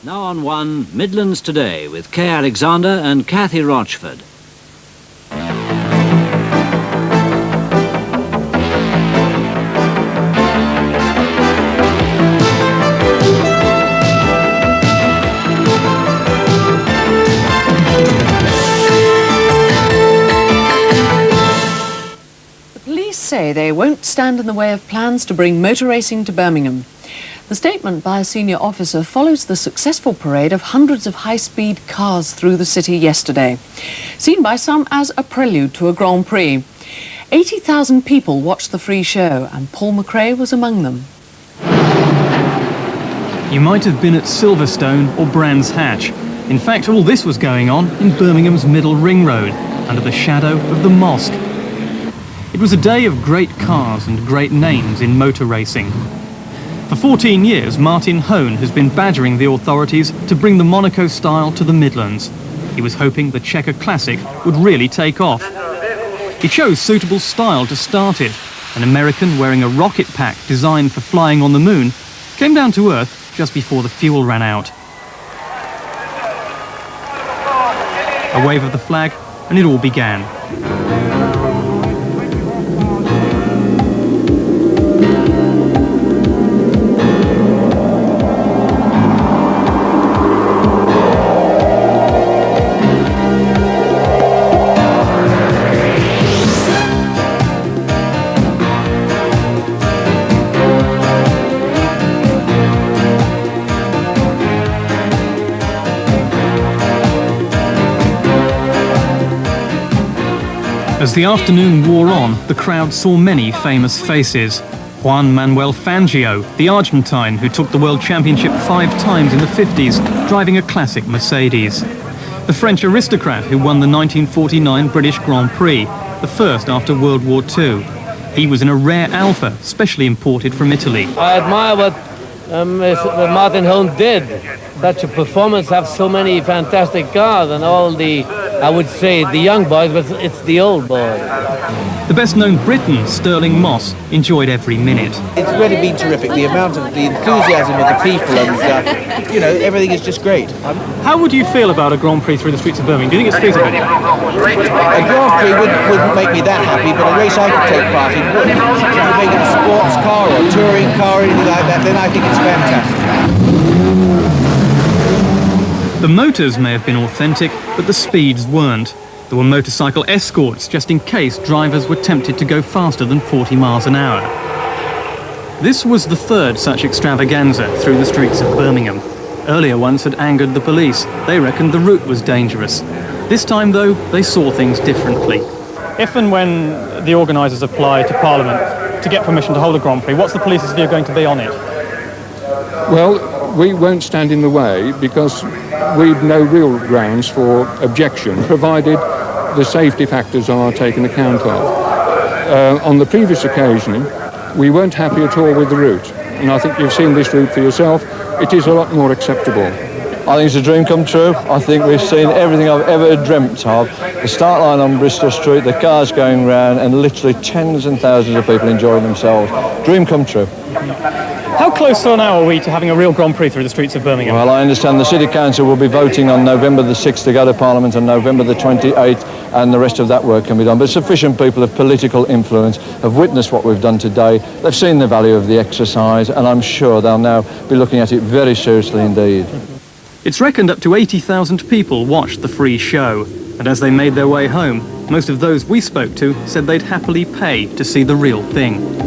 Now on 1, Midlands Today with Kay Alexander and Kathy Rochford. The police say they won't stand in the way of plans to bring motor racing to Birmingham. The statement by a senior officer follows the successful parade of hundreds of high-speed cars through the city yesterday, seen by some as a prelude to a Grand Prix. 80,000 people watched the free show, and Paul McRae was among them. You might have been at Silverstone or Brands Hatch. In fact, all this was going on in Birmingham's Middle Ring Road, under the shadow of the mosque. It was a day of great cars and great names in motor racing. For 14 years, Martin Hone has been badgering the authorities to bring the Monaco style to the Midlands. He was hoping the Checker Classic would really take off. He chose suitable style to start it. An American wearing a rocket pack designed for flying on the moon came down to earth just before the fuel ran out. A wave of the flag, and it all began. As the afternoon wore on, the crowd saw many famous faces. Juan Manuel Fangio, the Argentine who took the World Championship 5 times in the 50s, driving a classic Mercedes. The French aristocrat who won the 1949 British Grand Prix, the first after World War II. He was in a rare Alfa, specially imported from Italy. I admire what Martin Hone did. Such a performance, have so many fantastic cars, and all the, I would say, the young boys, but it's the old boys. The best-known Briton, Sterling Moss, enjoyed every minute. It's really been terrific, the amount of the enthusiasm of the people, and you know, everything is just great. How would you feel about a Grand Prix through the streets of Birmingham? Do you think it's feasible? A Grand Prix wouldn't make me that happy, but a race I could take part in would. If you make it a sports car or a touring car or anything like that, then I think it's fantastic. The motors may have been authentic, but the speeds weren't. There were motorcycle escorts just in case drivers were tempted to go faster than 40 miles an hour. This was the third such extravaganza through the streets of Birmingham. Earlier ones had angered the police. They reckoned the route was dangerous. This time, though, they saw things differently. If and when the organisers apply to Parliament to get permission to hold a Grand Prix, what's the police's view going to be on it? Well, we won't stand in the way because we've no real grounds for objection, provided the safety factors are taken account of. On the previous occasion, we weren't happy at all with the route, and I think you've seen this route for yourself. It is a lot more acceptable. I think it's a dream come true. I think we've seen everything I've ever dreamt of. The start line on Bristol Street, the cars going round, and literally tens and thousands of people enjoying themselves. Dream come true. How close now are we to having a real Grand Prix through the streets of Birmingham? Well, I understand the City Council will be voting on November the 6th to go to Parliament on November the 28th, and the rest of that work can be done. But sufficient people of political influence have witnessed what we've done today. They've seen the value of the exercise, and I'm sure they'll now be looking at it very seriously indeed. It's reckoned up to 80,000 people watched the free show, and as they made their way home, most of those we spoke to said they'd happily pay to see the real thing.